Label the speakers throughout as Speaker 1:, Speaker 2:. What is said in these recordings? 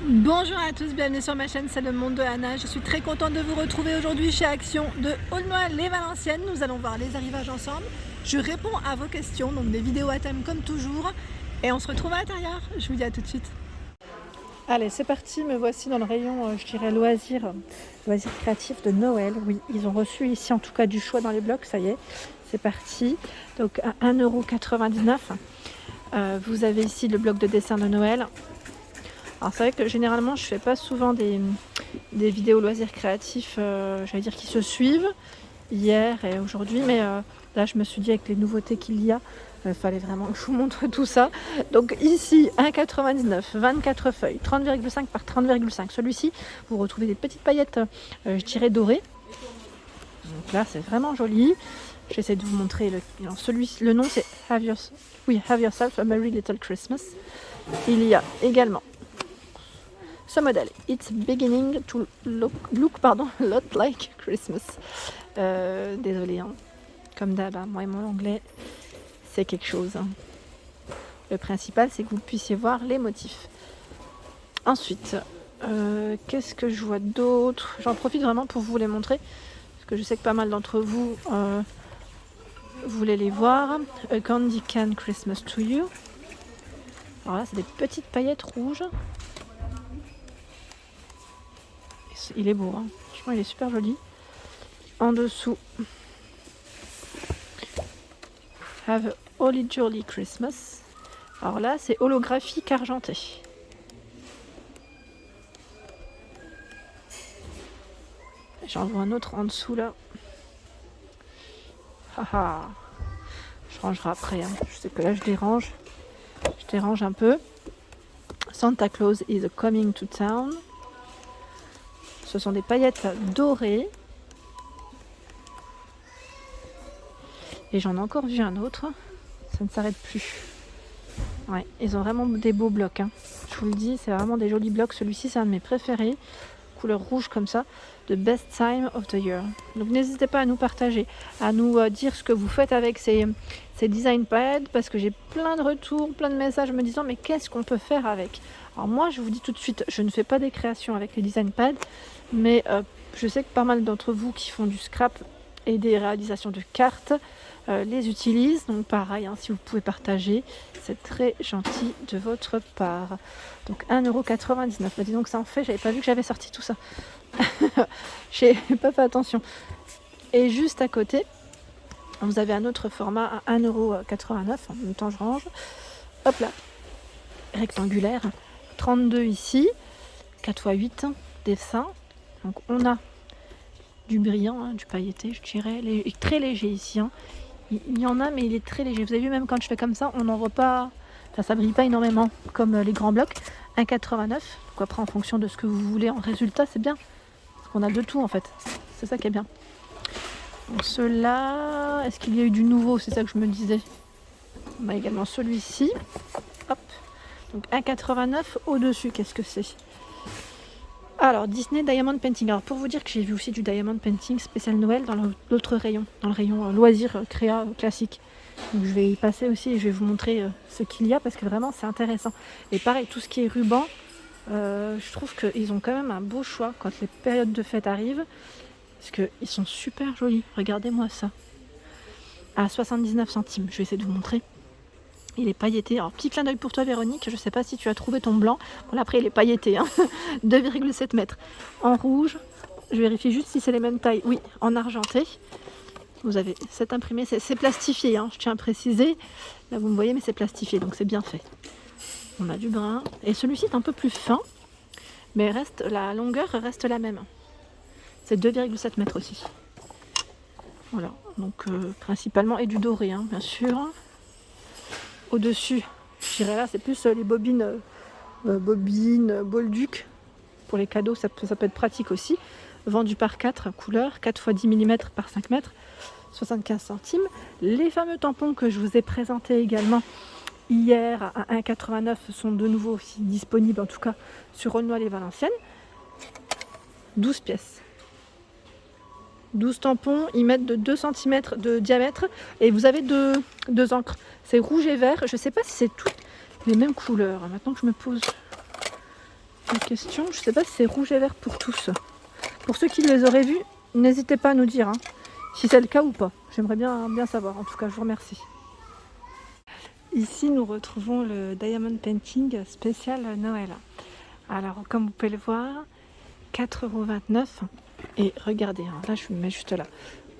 Speaker 1: Bonjour à tous, bienvenue sur ma chaîne, c'est le monde de Anna. Je suis très contente de vous retrouver aujourd'hui chez Action de Aulnoy-les-Valenciennes. Nous allons voir les arrivages ensemble. Je réponds à vos questions, donc des vidéos à thème comme toujours. Et on se retrouve à l'intérieur. Je vous dis à tout de suite. Allez, c'est parti, me voici dans le rayon, je dirais, loisirs créatifs de Noël. Oui, ils ont reçu ici en tout cas du choix dans les blocs, ça y est, c'est parti. Donc à 1,99 €. Vous avez ici le bloc de dessin de Noël. Alors c'est vrai que généralement je fais pas souvent des vidéos loisirs créatifs, j'allais dire qui se suivent, hier et aujourd'hui, mais là je me suis dit avec les nouveautés qu'il y a, fallait vraiment que je vous montre tout ça. Donc ici 1,99 €, 24 feuilles, 30,5 par 30,5. Celui-ci, vous retrouvez des petites paillettes, je dirais dorées. Donc là c'est vraiment joli. J'essaie de vous montrer le nom c'est Have Yourself a Merry Little Christmas. Il y a également ce modèle, It's beginning to look a lot like Christmas. Désolée, hein. Comme d'hab, hein, moi et mon anglais, c'est quelque chose. Hein. Le principal, c'est que vous puissiez voir les motifs. Ensuite, qu'est-ce que je vois d'autre? J'en profite vraiment pour vous les montrer, parce que je sais que pas mal d'entre vous voulez les voir. A Candy Can Christmas to You. Alors là, c'est des petites paillettes rouges. Il est beau, hein. Franchement il est super joli. En dessous, Have a Holly Jolly Christmas. Alors là c'est holographique argenté. J'en vois un autre en dessous là. Haha. Je rangerai après, hein. Je sais que là je dérange un peu. Santa Claus is coming to town. Ce sont des paillettes dorées. Et j'en ai encore vu un autre. Ça ne s'arrête plus. Ouais, ils ont vraiment des beaux blocs. Hein. Je vous le dis, c'est vraiment des jolis blocs. Celui-ci, c'est un de mes préférés. Couleur rouge comme ça. The best time of the year. Donc n'hésitez pas à nous partager, à nous dire ce que vous faites avec ces design pads. Parce que j'ai plein de retours, plein de messages me disant mais qu'est-ce qu'on peut faire avec? Alors moi, je vous dis tout de suite, je ne fais pas des créations avec les design pads. Mais je sais que pas mal d'entre vous qui font du scrap et des réalisations de cartes les utilisent. Donc pareil, hein, si vous pouvez partager, c'est très gentil de votre part. Donc 1,99 €. Bah, dis donc ça en fait, j'avais pas vu que j'avais sorti tout ça. J'ai pas fait attention. Et juste à côté, vous avez un autre format à 1,89 €. En même temps, je range. Hop là, rectangulaire. 32 ici, 4 x 8 dessins. Donc on a du brillant, hein, du pailleté, je dirais, très léger ici. Hein. Il y en a, mais il est très léger. Vous avez vu, même quand je fais comme ça, on n'en voit pas. Enfin, ça brille pas énormément comme les grands blocs. 1,89 €. Donc après, en fonction de ce que vous voulez en résultat, c'est bien. Parce qu'on a de tout en fait. C'est ça qui est bien. Donc ceux-là, est-ce qu'il y a eu du nouveau? C'est ça que je me disais. On a également celui-ci. Hop. Donc 1,89 € au-dessus. Qu'est-ce que c'est? Alors, Disney Diamond Painting. Alors, pour vous dire que j'ai vu aussi du Diamond Painting spécial Noël dans l'autre rayon, dans le rayon loisirs, créa, classique. Donc, je vais y passer aussi et je vais vous montrer ce qu'il y a parce que vraiment, c'est intéressant. Et pareil, tout ce qui est ruban, je trouve qu'ils ont quand même un beau choix quand les périodes de fête arrivent parce qu'ils sont super jolis. Regardez-moi ça. À 79 centimes, je vais essayer de vous montrer. Il est pailleté. Alors, petit clin d'œil pour toi, Véronique. Je ne sais pas si tu as trouvé ton blanc. Bon, là, après, il est pailleté. Hein. 2,7 mètres. En rouge. Je vérifie juste si c'est les mêmes tailles. Oui, en argenté. Vous avez cet imprimé. C'est plastifié. Hein, je tiens à préciser. Là, vous me voyez, mais c'est plastifié. Donc, c'est bien fait. On a du brun. Et celui-ci est un peu plus fin. Mais la longueur reste la même. C'est 2,7 mètres aussi. Voilà. Donc, principalement. Et du doré, hein, bien sûr. Au-dessus, je dirais là, c'est plus les bobines Bolduc. Pour les cadeaux, ça peut être pratique aussi. Vendu par 4 couleurs, 4 x 10 mm par 5 mètres, 75 centimes. Les fameux tampons que je vous ai présentés également hier à 1,89 € sont de nouveau aussi disponibles, en tout cas sur Aulnoy-les-Valenciennes. 12 pièces. 12 tampons, ils mettent de 2 cm de diamètre et vous avez deux encres. C'est rouge et vert. Je ne sais pas si c'est toutes les mêmes couleurs. Maintenant que je me pose une question. Je sais pas si c'est rouge et vert pour tous. Pour ceux qui les auraient vus, n'hésitez pas à nous dire si c'est le cas ou pas. J'aimerais bien savoir. En tout cas, je vous remercie. Ici, nous retrouvons le Diamond Painting spécial Noël. Alors, comme vous pouvez le voir, 4,29 €. Et regardez, là, je me mets juste là.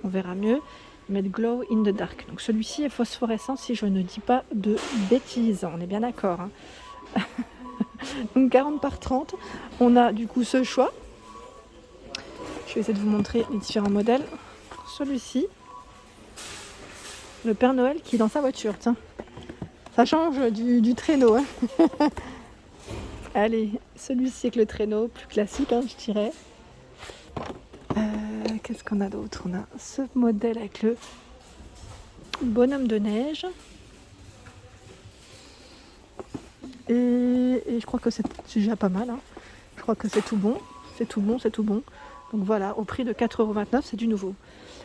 Speaker 1: On verra mieux. Mais le Glow in the Dark. Donc, celui-ci est phosphorescent, si je ne dis pas de bêtises. On est bien d'accord. Donc, 40 par 30. On a du coup ce choix. Je vais essayer de vous montrer les différents modèles. Celui-ci. Le Père Noël qui est dans sa voiture. Tiens. Ça change du traîneau. Allez, celui-ci avec le traîneau, plus classique, je dirais. Qu'est-ce qu'on a d'autre? On a ce modèle avec le bonhomme de neige. Et je crois que c'est déjà pas mal. Je crois que c'est tout bon. C'est tout bon. Donc voilà, au prix de 4,29 €, c'est du nouveau.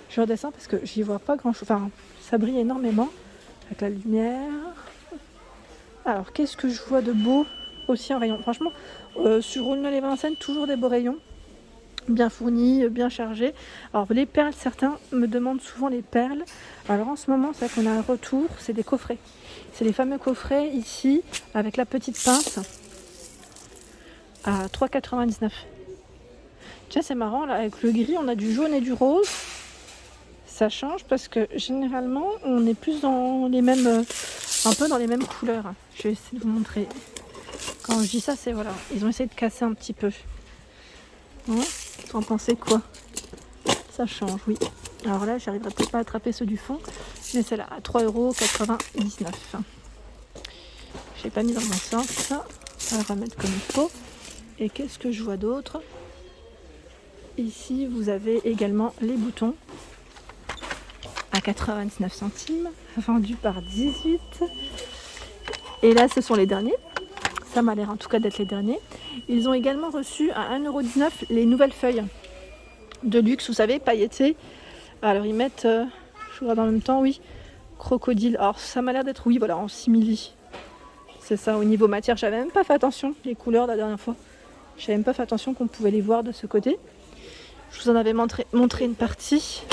Speaker 1: Je redescends parce que j'y vois pas grand-chose. Enfin, ça brille énormément avec la lumière. Alors, qu'est-ce que je vois de beau aussi en rayon? Franchement, sur Aulnay les Vincennes, toujours des beaux rayons. Bien fournis, bien chargés. Alors, les perles, certains me demandent souvent les perles. Alors, en ce moment, c'est vrai qu'on a un retour, c'est des coffrets. C'est les fameux coffrets ici, avec la petite pince, à 3,99 €. Tiens, c'est marrant, là, avec le gris, on a du jaune et du rose. Ça change parce que généralement, on est plus dans les mêmes, un peu dans les mêmes couleurs. Je vais essayer de vous montrer. Quand je dis ça, c'est voilà, ils ont essayé de casser un petit peu. Vous en pensez quoi? Ça change, oui. Alors là, j'arriverai peut-être pas à attraper ceux du fond, mais c'est là, à 3,99 €. J'ai pas mis dans mon sens. Ça va mettre comme il faut. Et qu'est-ce que je vois d'autre? Ici, vous avez également les boutons à 99 centimes, vendus par 18. Et là, ce sont les derniers. Ça m'a l'air en tout cas d'être les derniers. Ils ont également reçu à 1,19 € les nouvelles feuilles de luxe, vous savez, pailletées. Alors, ils mettent, je regarde en même temps, oui, crocodile. Alors, ça m'a l'air d'être, oui, voilà, en simili. C'est ça, au niveau matière. J'avais même pas fait attention, les couleurs la dernière fois. J'avais même pas fait attention qu'on pouvait les voir de ce côté. Je vous en avais montré une partie.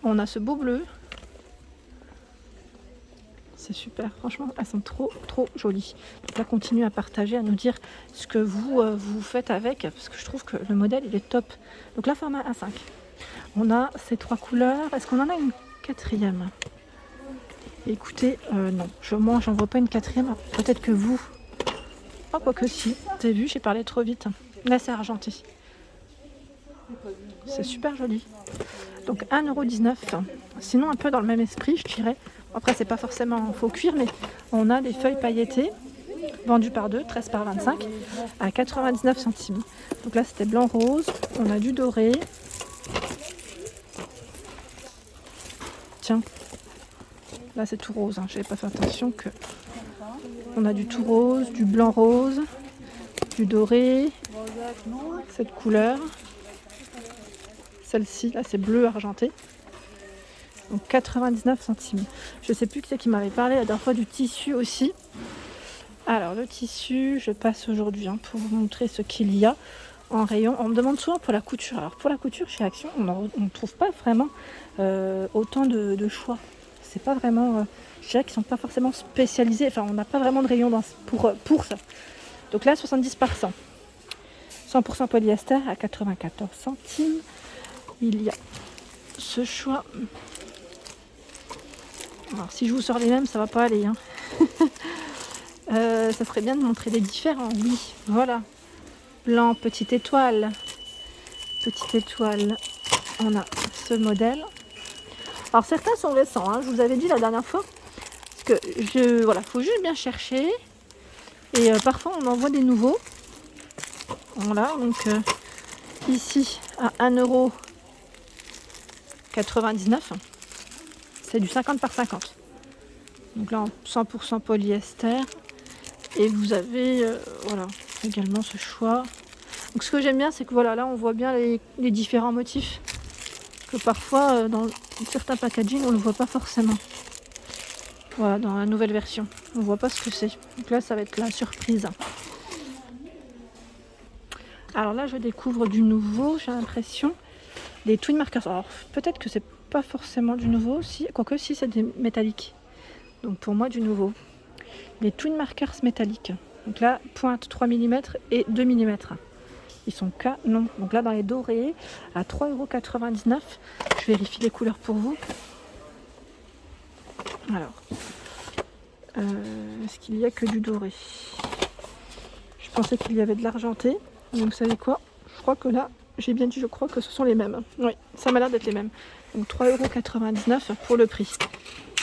Speaker 1: On a ce beau bleu. C'est super, franchement, elles sont trop jolies. Donc là, continuez à partager, à nous dire ce que vous faites avec, parce que je trouve que le modèle, il est top. Donc là, format A5. On a ces 3 couleurs. Est-ce qu'on en a une quatrième? Écoutez, non. Moi, j'en vois pas une quatrième. Peut-être que vous. Oh, quoique si. T'as vu, j'ai parlé trop vite. Là, c'est argenté. C'est super joli. Donc 1,19 €. Sinon, un peu dans le même esprit, je dirais. Après, c'est pas forcément en faux cuir, mais on a des feuilles pailletées, vendues par 2, 13 par 25, à 99 centimes. Donc là, c'était blanc-rose. On a du doré. Tiens, là, c'est tout rose. J'avais pas fait attention que... On a du tout rose, du blanc-rose, du doré, cette couleur. Celle-ci, là, c'est bleu argenté. Donc 99 centimes. Je sais plus qui c'est qui m'avait parlé la dernière fois du tissu aussi. Alors le tissu, je passe aujourd'hui pour vous montrer ce qu'il y a en rayon. On me demande souvent pour la couture. Alors pour la couture chez Action, on ne trouve pas vraiment autant de choix. C'est pas vraiment, je dirais qu'ils sont pas forcément spécialisés. Enfin, on n'a pas vraiment de rayon pour ça. Donc là, 70 par 100. 100% polyester à 94 centimes. Il y a ce choix. Alors si je vous sors les mêmes, ça va pas aller. Ça serait bien de montrer des différents. Oui, voilà. Blanc, petite étoile. Petite étoile. On a ce modèle. Alors certains sont récents, je vous avais dit la dernière fois. Parce que voilà, faut juste bien chercher. Et parfois on en voit des nouveaux. Voilà, donc ici à 1,99 €. C'est du 50 par 50. Donc là, en 100% polyester. Et vous avez voilà, également ce choix. Donc ce que j'aime bien, c'est que voilà, là on voit bien les différents motifs. Que parfois, dans certains packaging, on ne le voit pas forcément. Voilà, dans la nouvelle version. On ne voit pas ce que c'est. Donc là, ça va être la surprise. Alors là, je découvre du nouveau, j'ai l'impression. Les Twin Markers. Alors peut-être que c'est pas forcément du nouveau, si, quoique si c'est des métalliques. Donc pour moi, du nouveau. Les Twin Markers métalliques. Donc là, pointe 3 mm et 2 mm. Ils sont canon. Donc là, dans les dorés, à 3,99 €. Je vérifie les couleurs pour vous. Alors, est-ce qu'il y a que du doré? Je pensais qu'il y avait de l'argenté. Mais vous savez quoi? Je crois que là, j'ai bien dit, je crois que ce sont les mêmes. Oui, ça m'a l'air d'être les mêmes. Donc 3,99 € pour le prix.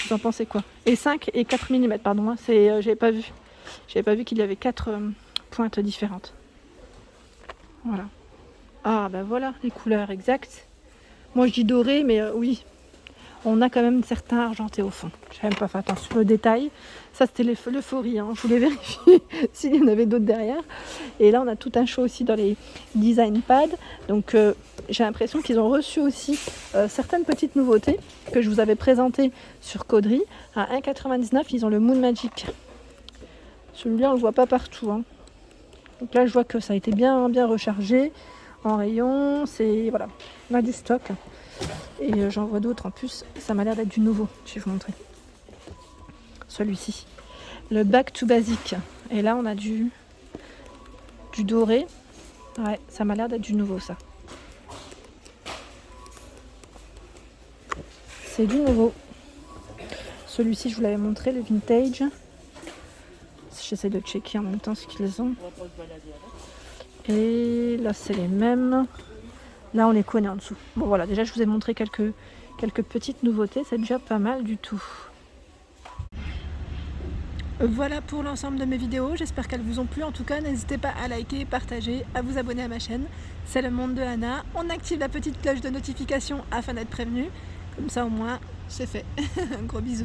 Speaker 1: Vous en pensez quoi? Et 5 et 4 mm, pardon. Hein, j'avais pas vu. J'avais pas vu qu'il y avait 4 pointes différentes. Voilà. Ah ben voilà les couleurs exactes. Moi je dis doré, mais oui, on a quand même certains argentés au fond. J'ai même pas fait attention au détail. Ça c'était l'euphorie, hein. Je voulais vérifier s'il y en avait d'autres derrière. Et là on a tout un show aussi dans les design pads. Donc j'ai l'impression qu'ils ont reçu aussi certaines petites nouveautés que je vous avais présentées sur Caudry. À 1,99 € ils ont le Moon Magic. Celui-là on le voit pas partout, hein. Donc là je vois que ça a été bien rechargé en rayon, c'est voilà, on a du stock et j'en vois d'autres en plus, ça m'a l'air d'être du nouveau, je vais vous montrer. Celui-ci, le Back to Basic, et là on a du doré, ouais, ça m'a l'air d'être du nouveau ça. C'est du nouveau. Celui-ci je vous l'avais montré, le vintage. J'essaie de checker en même temps ce qu'ils ont. Et là c'est les mêmes. Là on les connaît en dessous. Bon voilà, déjà je vous ai montré quelques petites nouveautés, c'est déjà pas mal du tout. Voilà pour l'ensemble de mes vidéos, j'espère qu'elles vous ont plu. En tout cas, n'hésitez pas à liker, partager, à vous abonner à ma chaîne. C'est le monde de Anna. On active la petite cloche de notification afin d'être prévenu. Comme ça au moins, c'est fait. Un gros bisou.